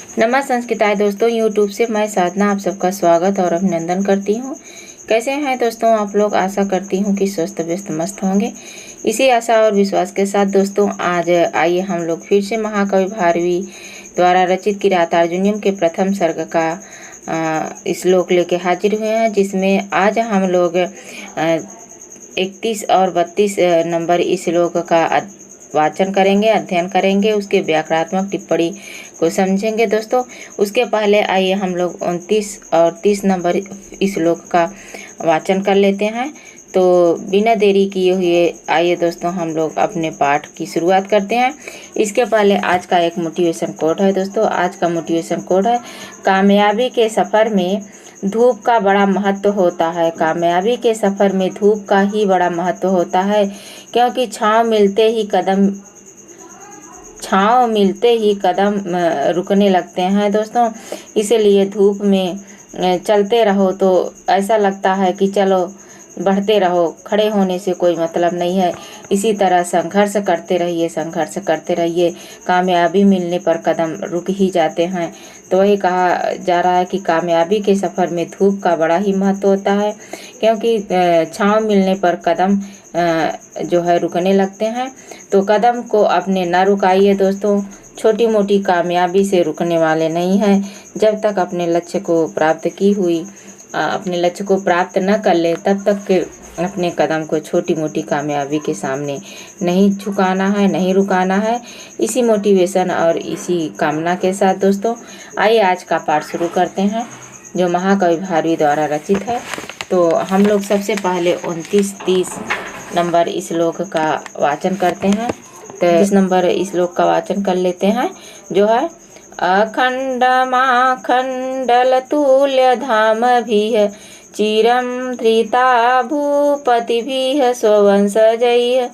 नमः संस्कृताय दोस्तों, यूट्यूब से मैं साधना आप सबका स्वागत और अभिनंदन करती हूँ। कैसे हैं दोस्तों आप लोग? आशा करती हूँ कि स्वस्थ व्यस्त मस्त होंगे। इसी आशा और विश्वास के साथ दोस्तों आज आइए हम लोग फिर से महाकवि भारवी द्वारा रचित किरातार्जुनीयम के प्रथम सर्ग का श्लोक लेके हाजिर हुए हैं, जिसमें आज हम लोग 31 और 32 नंबर इस श्लोक का वाचन करेंगे, अध्ययन करेंगे, उसके व्याकरणात्मक टिप्पणी को समझेंगे दोस्तों। उसके पहले आइए हम लोग 29 और 30 नंबर इस श्लोक का वाचन कर लेते हैं। तो बिना देरी किए हुए आइए दोस्तों हम लोग अपने पाठ की शुरुआत करते हैं। इसके पहले आज का एक मोटिवेशन कोट है दोस्तों। आज का मोटिवेशन कोट है, कामयाबी के सफ़र में धूप का बड़ा महत्व होता है। कामयाबी के सफ़र में धूप का ही बड़ा महत्व होता है, क्योंकि छाँव मिलते ही कदम रुकने लगते हैं दोस्तों। इसीलिए धूप में चलते रहो तो ऐसा लगता है कि चलो बढ़ते रहो, खड़े होने से कोई मतलब नहीं है। इसी तरह संघर्ष करते रहिए। कामयाबी मिलने पर कदम रुक ही जाते हैं। तो वही कहा जा रहा है कि कामयाबी के सफ़र में धूप का बड़ा ही महत्व होता है, क्योंकि छाँव मिलने पर कदम जो है रुकने लगते हैं। तो कदम को अपने न रुकाइए दोस्तों। छोटी मोटी कामयाबी से रुकने वाले नहीं हैं। जब तक अपने लक्ष्य को प्राप्त न कर ले, तब तक के अपने कदम को छोटी मोटी कामयाबी के सामने नहीं झुकाना है, नहीं रुकाना है। इसी मोटिवेशन और इसी कामना के साथ दोस्तों आइए आज का पाठ शुरू करते हैं, जो महाकवि भारवी द्वारा रचित है। तो हम लोग सबसे पहले 29-30 नंबर इस श्लोक का वाचन करते हैं। तो इस नंबर इस श्लोक का वाचन कर लेते हैं, जो है अखण्डमाखण्डलतुल्य धामभिः चिरं धृता भूपतिभिः स्ववंशजैः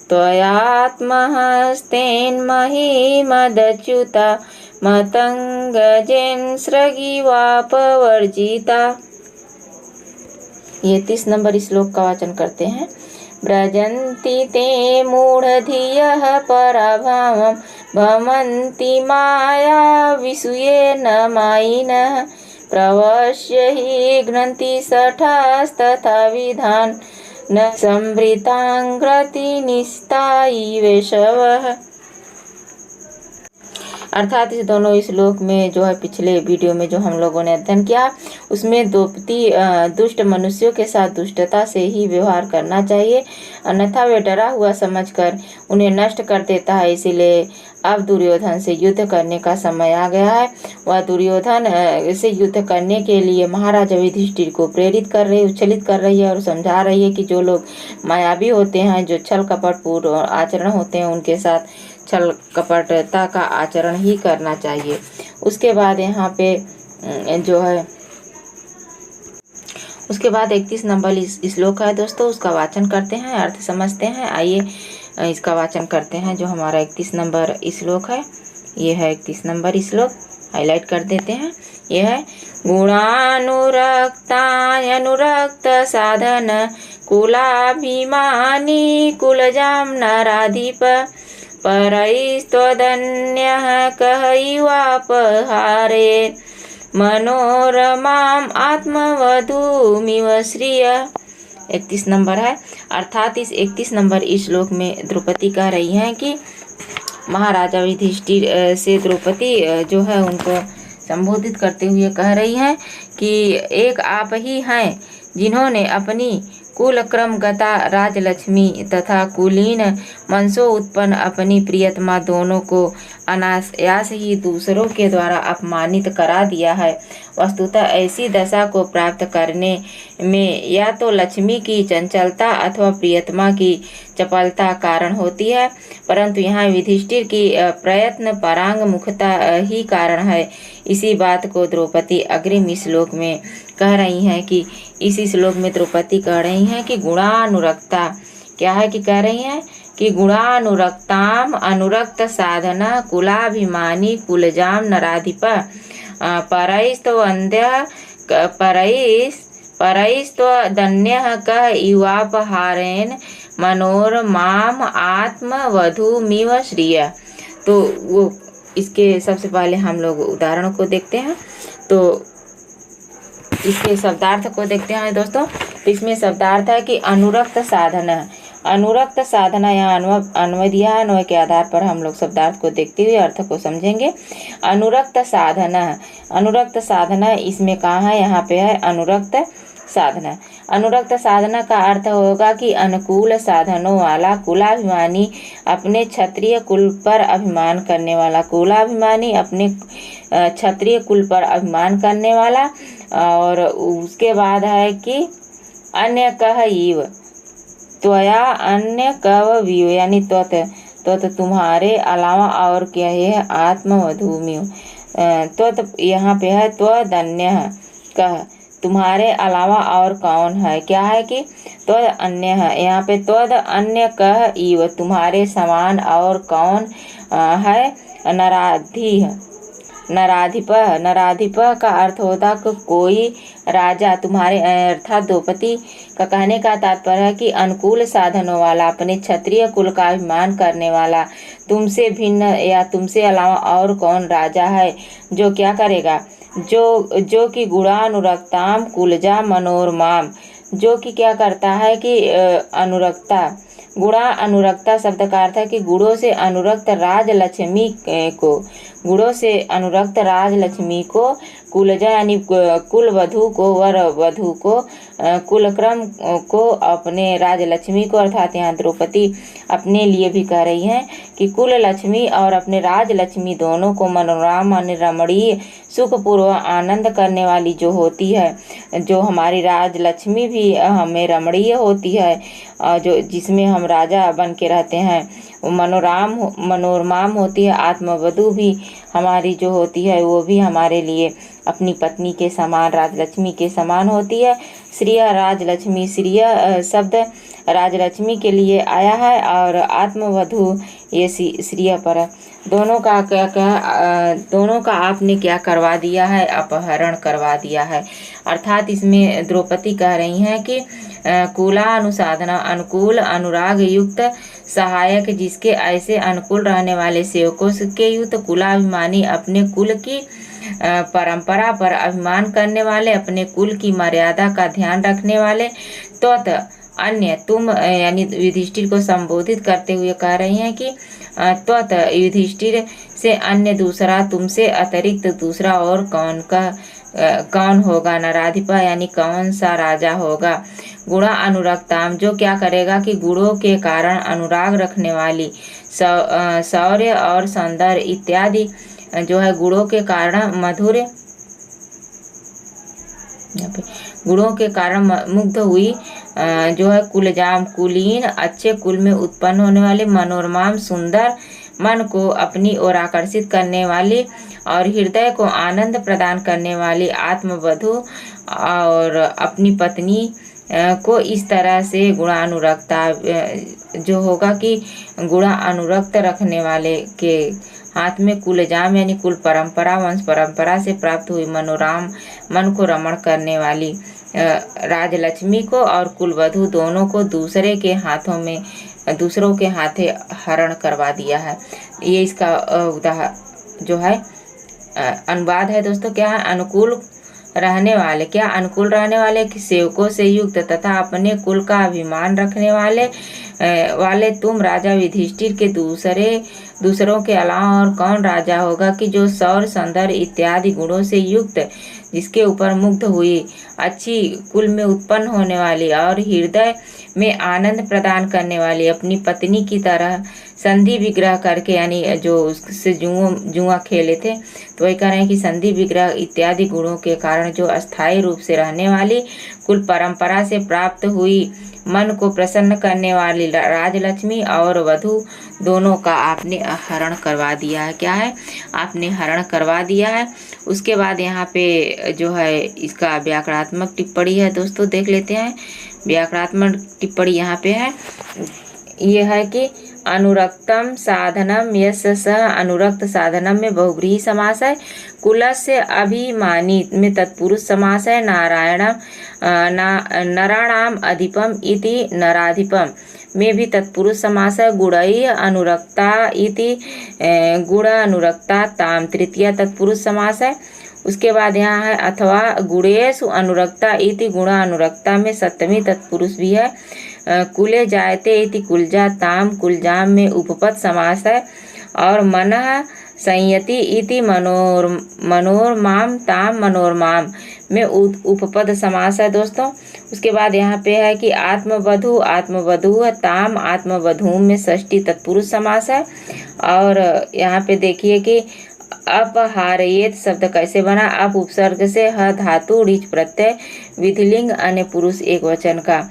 त्वयात्महस्तेन महिमदच्युता मतंगजेन स्रगिवापवर्जिता। ये 30 नंबर इस श्लोक का वाचन करते हैं। व्रजन्ति ते मूढ़धियः पराभावं भ्रमन्ति माया विसूयेन मायिनः प्रवश्य हि घ्नन्ति शठास्तथा विधान न संवृतांग्रति निस्तायि वेशवः। अर्थात इस दोनों श्लोक में जो है पिछले वीडियो में जो हम लोगों ने अध्ययन किया, उसमें दुष्ट मनुष्यों के साथ दुष्टता से ही व्यवहार करना चाहिए, अन्यथा वे डरा हुआ समझकर उन्हें नष्ट कर देता है। इसीलिए अब दुर्योधन से युद्ध करने का समय आ गया है। वह दुर्योधन से युद्ध करने के लिए महाराजा युधिष्ठिर को उच्छलित कर रही है और समझा रही है कि जो लोग मायावी होते हैं, जो छल कपट पूर्ण आचरण होते हैं, उनके साथ छल कपटता का आचरण ही करना चाहिए। उसके बाद यहाँ पे जो है उसके बाद 31 नंबर श्लोक है दोस्तों, उसका वाचन करते हैं, अर्थ समझते हैं। आइए इसका वाचन करते हैं। जो हमारा 31 नंबर श्लोक है, ये है 31 नंबर श्लोक, हाईलाइट कर देते हैं। ये है गुणानुरक्त साधन कुलाभिमानी कुलजाम नाराधिप परैस्त्वदन्यः कहैवापहारे मनोरमाम आत्मवधूमिव श्रिय। 31 नंबर है। अर्थात इस 31 नंबर इस श्लोक में द्रौपदी कह रही हैं कि महाराजा युधिष्ठिर से द्रौपदी जो है उनको संबोधित करते हुए कह रही हैं कि एक आप ही हैं जिन्होंने अपनी कुलक्रमगता राजलक्ष्मी तथा कुलीन मनसो उत्पन्न अपनी प्रियतमा दोनों को अनायास ही दूसरों के द्वारा अपमानित करा दिया है। वस्तुतः ऐसी दशा को प्राप्त करने में या तो लक्ष्मी की चंचलता अथवा प्रियतमा की चपलता कारण होती है, परंतु यहाँ युधिष्ठिर की प्रयत्न परांग मुखता ही कारण है। इसी बात को द्रौपदी अग्रिम श्लोक में कह रही हैं कि इसी श्लोक में द्रौपदी कह रही हैं कि गुणानुरक्ता क्या है, कि कह रही हैं कि गुणानुरक्ताम अनुरक्त साधना कुलाभिमानी कुलजाम नराधिप परैस्त्वदन्यः कः इवापहारेण मनोरमाम आत्मवधूमिव श्रिय। तो वो इसके सबसे पहले हम लोग उदाहरणों को देखते हैं। तो इसके शब्दार्थ को देखते हैं दोस्तों। तो इसमें शब्दार्थ है कि अनुरक्त साधना। अनुरक्त साधना यहाँ अन्वय दिया है, अन्वय के आधार पर हम लोग शब्दार्थ को देखते हुए अर्थ को समझेंगे। अनुरक्त साधना, अनुरक्त साधना इसमें कहाँ है, यहाँ पे है अनुरक्त साधना। अनुरक्त साधना का अर्थ होगा कि अनुकूल साधनों वाला, कुलाभिमानी, अपने क्षत्रिय कुल पर अभिमान करने वाला, कुलाभिमानी अपने क्षत्रिय कुल पर अभिमान करने वाला। और उसके बाद है कि अन्य कह इव, त्वया अन्य कव विव, यानी त्वत तुम्हारे अलावा और क्या है, आत्मवधूमिव। त्वत यहाँ पे है त्वदन्य कह, तुम्हारे अलावा और कौन है, क्या है कि त्वद अन्य है। यहाँ पे त्वद अन्य कह इव, तुम्हारे समान और कौन है। नराधि, नराधिप, नराधिप का अर्थ होता कि कोई राजा तुम्हारे, अर्थात द्रौपदी का कहने का तात्पर्य है कि अनुकूल साधनों वाला, अपने क्षत्रिय कुल का अभिमान करने वाला, तुमसे भिन्न या तुमसे अलावा और कौन राजा है जो क्या करेगा, जो कि गुणानुरक्ताम कुलजा मनोरमाम, जो कि क्या करता है कि अनुरक्ता, गुणा अनुरक्ता शब्द का अर्थ है कि गुणों से अनुरक्त राजलक्ष्मी को, गुणों से अनुरक्त राजलक्ष्मी को, कुलजा यानी कुल वधु को, वर वधु को, कुलक्रम को, अपने राजलक्ष्मी को, अर्थात यहाँ द्रौपदी अपने लिए भी कह रही हैं कि कुल लक्ष्मी और अपने राजलक्ष्मी दोनों को मनोरम रमणीय सुखपूर्व आनंद करने वाली जो होती है, जो हमारी राजलक्ष्मी भी हमें रमणीय होती है, जो जिसमें हम राजा बन के रहते हैं, वो मनोरमाम होती है। आत्मवधु भी हमारी जो होती है वो भी हमारे लिए अपनी पत्नी के समान, राजलक्ष्मी के समान होती है। श्रिय राजलक्ष्मी, श्रिय शब्द राजलक्ष्मी के लिए आया है और आत्मवधु ये श्रिय पर है। दोनों का आपने क्या करवा दिया है, अपहरण करवा दिया है। अर्थात इसमें द्रौपदी कह रही हैं कि कुलानुसाधना, अनुकूल अनुराग युक्त सहायक, जिसके ऐसे अनुकूल रहने वाले सेवकों के युक्त, कुलाभिमानी, अपने कुल की परंपरा पर अभिमान करने वाले, अपने कुल की मर्यादा का ध्यान रखने वाले। त्वत अन्य, तुम यानी युधिष्ठिर को संबोधित करते हुए कह रही हैं कि त्वत युधिष्ठिर से अन्य, दूसरा, तुमसे अतिरिक्त दूसरा और कौन होगा। नराधिपा यानी कौन सा राजा होगा। गुणा अनुरक्ताम, जो क्या करेगा कि गुणों के कारण अनुराग रखने वाली, शौर्य और सौंदर्य इत्यादि जो है गुणों के कारण मधुर, गुणों के कारण मुग्ध हुई जो है कुलजाम, कुलीन, अच्छे कुल में उत्पन्न होने वाले, मनोरमाम, सुंदर, मन को अपनी ओर आकर्षित करने वाली और हृदय को आनंद प्रदान करने वाली आत्मवधु और अपनी पत्नी को इस तरह से गुणानुरक्ता जो होगा कि गुणानुरक्त रखने वाले के हाथ में कुलजाम यानी कुल परंपरा, वंश परंपरा से प्राप्त हुई मनोराम, मन को रमण करने वाली राजलक्ष्मी को और कुलवधु दोनों को दूसरों के हाथे हरण करवा दिया है। ये इसका जो है अनुवाद है दोस्तों। क्या है, अनुकूल रहने वाले, क्या अनुकूल रहने वाले सेवकों से युक्त तथा अपने कुल का अभिमान रखने वाले तुम राजा युधिष्ठिर के दूसरों के अलावा और कौन राजा होगा कि जो सौर, सौंदर्य इत्यादि गुणों से युक्त, जिसके ऊपर मुग्ध हुई, अच्छी कुल में उत्पन्न होने वाली और हृदय में आनंद प्रदान करने वाली अपनी पत्नी की तरह संधि विग्रह करके, यानी जो उससे जुआ खेले थे, तो वही कह रहे हैं कि संधि विग्रह इत्यादि गुणों के कारण जो अस्थायी रूप से रहने वाली, कुल परंपरा से प्राप्त हुई, मन को प्रसन्न करने वाली राजलक्ष्मी और वधु दोनों का आपने हरण करवा दिया है। क्या है, आपने हरण करवा दिया है। उसके बाद यहाँ पे जो है इसका व्याकरणात्मक टिप्पणी है दोस्तों, देख लेते हैं। व्याकरणात्मक टिप्पणी यहाँ पे है, ये है कि अनुरक्तम साधनम यस्य सह, अनुरक्त साधनम में बहुव्रीहि समास है। कुलस्य अभिमानी में तत्पुरुष समास है। नराणाम अधिपम इति नराधिपम, में भी तत्पुरुष समास है। गुणई अनुरक्ता इति गुण अनुरक्ता ताम तृतीया तत्पुरुष समास है। उसके बाद यहाँ है अथवा गुणेषु अनुरक्ता इति गुण अनुरक्ता में सप्तमी तत्पुरुष भी है। कुले जायते इति कुलजा ताम कुलजाम में उपपद समास है। और मनः संयति इति मनोरमाम ताम मनोरमाम में उपपद समास है दोस्तों। उसके बाद यहाँ पे है कि आत्मवधू ताम आत्मवधू में षष्ठी तत्पुरुष समास है। और यहाँ पे देखिए कि अपहारयेत शब्द कैसे बना। अप उपसर्ग से ह धातु ऋच प्रत्यय विधिलिंग अन्य पुरुष एक वचन का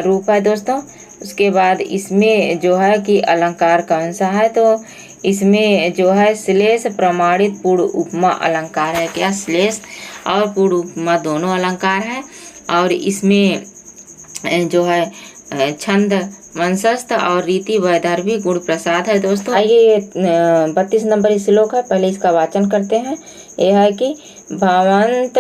रूप है दोस्तों। उसके बाद इसमें जो है कि अलंकार कौन सा है, तो इसमें जो है श्लेष प्रमाणित पूर्ण उपमा अलंकार है। क्या श्लेष और पूर्ण उपमा दोनों अलंकार है। और इसमें जो है छंद वंशस्थ और रीति वैदर्भी गुण प्रसाद है दोस्तों। आइए 32 नंबर श्लोक है, पहले इसका वाचन करते हैं। यह है कि भवंत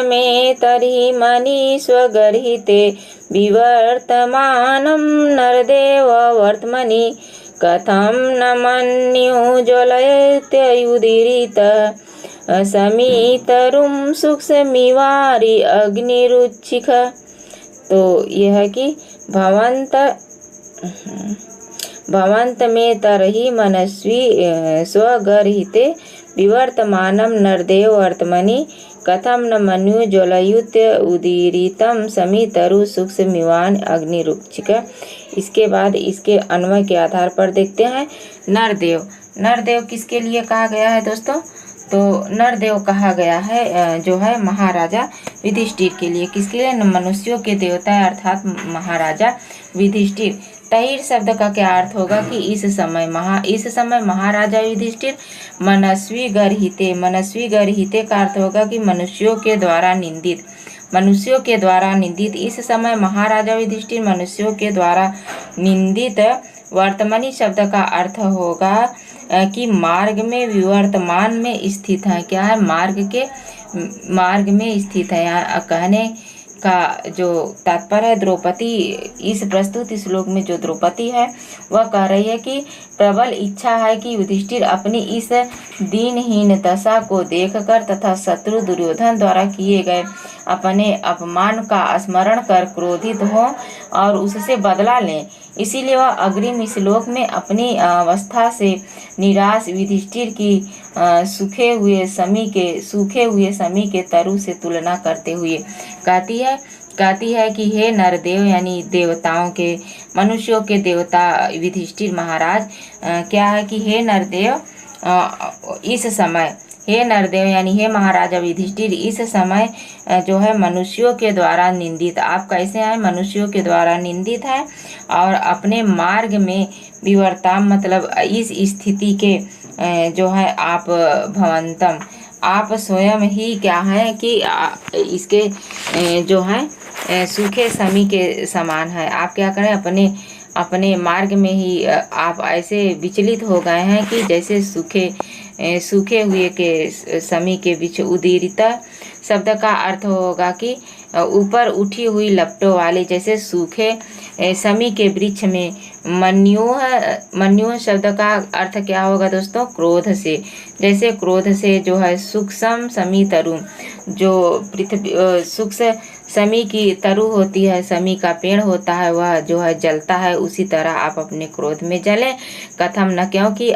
में तर्हि मनी स्वगर्हिते विवर्तमानं नरदेव वर्तमनि कथं न मन्यु ज्वलयत्युदीरित समीतरुं सूक्ष्मिवारि अग्निरुचिख। तो यह है कि भवंत में तरहि मनस्वी स्वगर्हिते विवर्तमानं नरदेव वर्तमनि कथम न मनु ज्वलयुत उदीरितम समीतरु सूक्ष्मिवान अग्निरुचिक। इसके बाद इसके अन्वय के आधार पर देखते हैं। नरदेव किसके लिए कहा गया है दोस्तों, तो नरदेव कहा गया है जो है महाराजा युधिष्ठिर के लिए। किसके लिए, मनुष्यों के देवता अर्थात महाराजा युधिष्ठिर। तहिर शब्द का क्या अर्थ होगा कि इस समय महाराजा युधिष्ठिर मनस्वी गर्हिते का अर्थ होगा कि मनुष्यों के द्वारा निंदित। इस समय महाराजा युधिष्ठिर मनुष्यों के द्वारा निंदित। वर्तमानी शब्द का अर्थ होगा कि मार्ग में विवर्तमान में स्थित है। क्या है, मार्ग में स्थित है। यहाँ कहने का जो तात्पर्य है, द्रौपदी इस प्रस्तुत श्लोक में जो द्रौपदी है वह कह रही है कि प्रबल इच्छा है कि युधिष्ठिर अपनी इस दीनहीन दशा को देखकर तथा शत्रु दुर्योधन द्वारा किए गए अपने अपमान का स्मरण कर क्रोधित हो और उससे बदला लें। इसीलिए वह अग्रिम श्लोक में अपनी अवस्था से निराश युधिष्ठिर की सूखे हुए समी के तरु से तुलना करते हुए कहती है कि हे नरदेव, यानी देवताओं के मनुष्यों के देवता युधिष्ठिर महाराज, क्या है कि हे नरदेव यानी हे महाराजा युधिष्ठिर, इस समय जो है मनुष्यों के द्वारा निंदित। आप कैसे हैं, मनुष्यों के द्वारा निंदित है और अपने मार्ग में विवर्तम मतलब इस स्थिति के जो है आप भवंतम, आप स्वयं ही क्या है कि इसके जो है सूखे समी के समान है। आप क्या करें, अपने मार्ग में ही आप ऐसे विचलित हो गए हैं कि जैसे सूखे हुए के समी के बीच। उदीरिता शब्द का अर्थ होगा कि ऊपर उठी हुई लपटों वाले, जैसे सूखे समी के वृक्ष में। मन्यु शब्द का अर्थ क्या होगा दोस्तों, क्रोध से। जैसे क्रोध से जो है सूक्ष्म समी तरु, जो पृथ्वी सूक्ष्म समी की तरु होती है, समी का पेड़ होता है, वह जो है जलता है, उसी तरह आप अपने क्रोध में जलें। कथम न, क्योंकि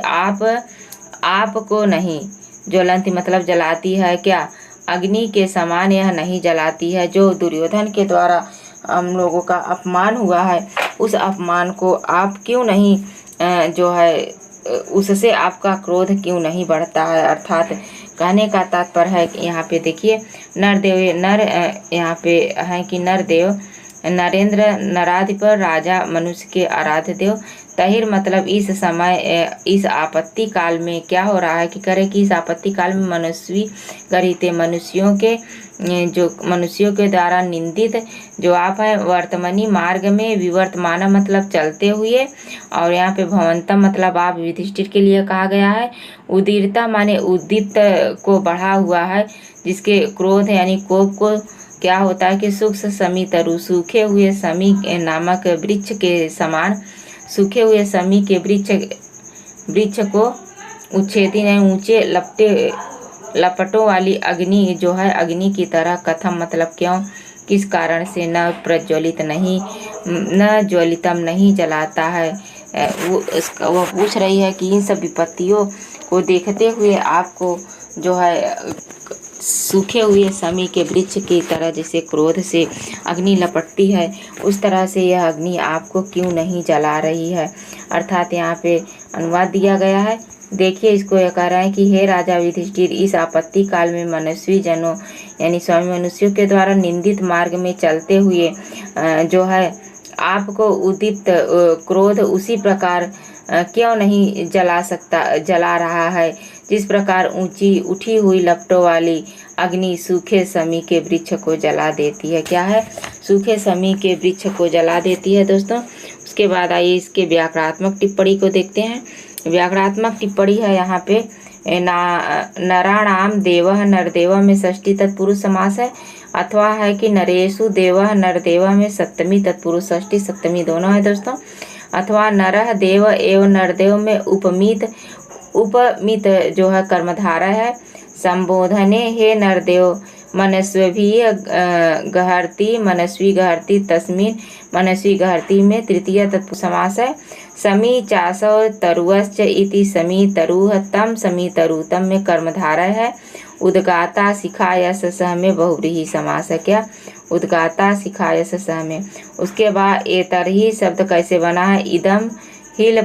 आपको नहीं, ज्वलंती मतलब जलाती है, क्या अग्नि के समान यह नहीं जलाती है। जो दुर्योधन के द्वारा हम लोगों का अपमान हुआ है, उस अपमान को आप क्यों नहीं जो है उससे आपका क्रोध क्यों नहीं बढ़ता है। अर्थात कहने का तात्पर्य है कि यहाँ पे देखिए यहाँ पे है कि नरदेव नरेंद्र नराधिप राजा मनुष्य के आराध्य देव। तहिर मतलब इस समय इस आपत्ति काल में क्या हो रहा है कि करे कि इस आपत्ति काल में मनस्वी गरिते मनुष्यों के द्वारा निंदित जो आप हैं, वर्तमानी मार्ग में विवर्तमान मतलब चलते हुए, और यहाँ पे भवंतम मतलब आप युधिष्ठिर के लिए कहा गया है। उदीरता माने उद्दीप्त को बढ़ा हुआ है, जिसके क्रोध यानी कोप को क्या होता है कि सूक्ष्म समी तरु, सूखे हुए समी नामक वृक्ष के समान, सूखे हुए समी के वृक्ष को उच्छेदी नहीं, ऊंचे लपटों वाली अग्नि जो है अग्नि की तरह। कथम मतलब क्यों, किस कारण से न प्रज्वलित नहीं, न ज्वलितम नहीं जलाता है। वो पूछ रही है कि इन सब विपत्तियों को देखते हुए आपको जो है सूखे हुए समी के वृक्ष की तरह जैसे क्रोध से अग्नि लपटती है, उस तरह से यह अग्नि आपको क्यों नहीं जला रही है। अर्थात यहाँ पे अनुवाद दिया गया है। देखिए इसको यह कह रहा है कि हे राजा युधिष्ठिर, इस आपत्ति काल में मनुष्य जनों यानी स्वामी मनुष्यों के द्वारा निंदित मार्ग में चलते हुए जो है आपको उद्दीप्त क्रोध उसी प्रकार क्यों नहीं जला रहा है जिस प्रकार ऊंची उठी हुई लपटों वाली अग्नि सूखे समी के वृक्ष को जला देती है। क्या है, सूखे समी के वृक्ष को जला देती है दोस्तों। उसके बाद आइए इसके व्याकरणात्मक टिप्पणी को देखते हैं। व्याकरणात्मक टिप्पणी है यहाँ पे नराणाम देवः नरदेव में षष्ठी तत्पुरुष समास है, अथवा है कि नरेशु देवः नरदेव में सप्तमी तत्पुरुष षष्ठी सप्तमी दोनों है दोस्तों, अथवा नरः देव एवं नरदेव में उपमित जो है कर्मधारय है। संबोधने हे नरदेव मनस्वी गहर्ति तस्मिन मनस्वी गहर्ति में तृतीय तत्पुरुष समास है। समी चासौ तरुश्च इति समी तरुः तम समी तरुतम में कर्मधारय है। उद्गाता शिखायस सह में बहुव्रीहि समास है। क्या, उद्गाता शिखायस सह में। उसके बाद एतरही शब्द कैसे बना है, इदम हिल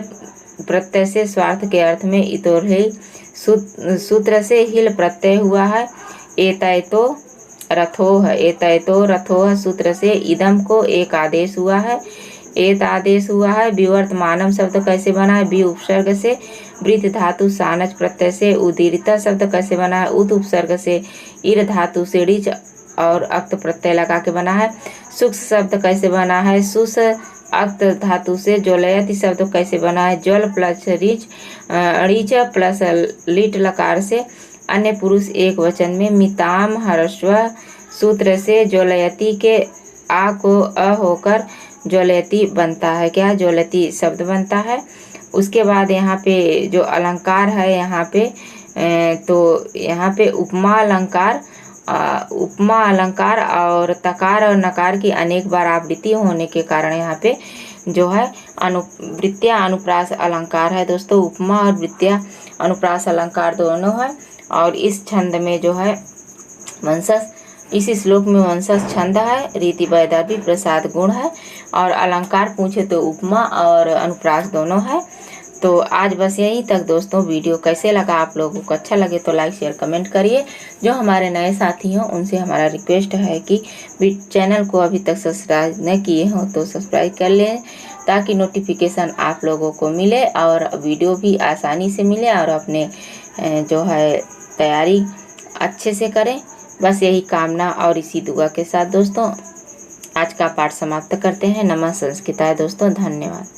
प्रत्यय से स्वार्थ के अर्थ में इतोरहि सूत्र से हिल प्रत्यय हुआ है। एतैतो रथोः सूत्र से इदम को एक आदेश हुआ है, एत आदेश हुआ है। विवर्तमानम शब्द कैसे बना है, बी उपसर्ग से। वृत धातु सानच प्रत्यय से। उदीरिता शब्द कैसे बना है, उत उपसर्ग से इर धातु से ऋच और अक्त प्रत्यय लगा के बना है। सूक्ष्म शब्द कैसे बना है, सुस अक्त धातु से। ज्वलयति शब्द कैसे बना है, ज्वल प्लस ऋच प्लस लिट लकार से। अन्य पुरुष एक वचन में मिताम हर्स्व सूत्र से ज्वलयति के आ को अ होकर ज्वलयति बनता है। क्या, ज्वलति शब्द बनता है। उसके बाद यहाँ पे जो अलंकार है यहाँ पे तो यहाँ पे उपमा अलंकार और तकार और नकार की अनेक बार आवृत्ति होने के कारण यहाँ पे जो है वृत्तिया अनुप्रास अलंकार है दोस्तों। उपमा और वृत्तिया अनुप्रास अलंकार दोनों है। और इस छंद में जो है वंशज, इसी श्लोक में वंशज छंद है, रीति वैदर्भी प्रसाद गुण है, और अलंकार पूछे तो उपमा और अनुप्रास दोनों है। तो आज बस यहीं तक दोस्तों। वीडियो कैसे लगा, आप लोगों को अच्छा लगे तो लाइक शेयर कमेंट करिए। जो हमारे नए साथी हों उनसे हमारा रिक्वेस्ट है कि चैनल को अभी तक सब्सक्राइब न किए हों तो सब्सक्राइब कर लें, ताकि नोटिफिकेशन आप लोगों को मिले और वीडियो भी आसानी से मिले और अपने जो है तैयारी अच्छे से करें। बस यही कामना और इसी दुआ के साथ दोस्तों आज का पाठ समाप्त करते हैं। नमः संस्कृताय दोस्तों, धन्यवाद।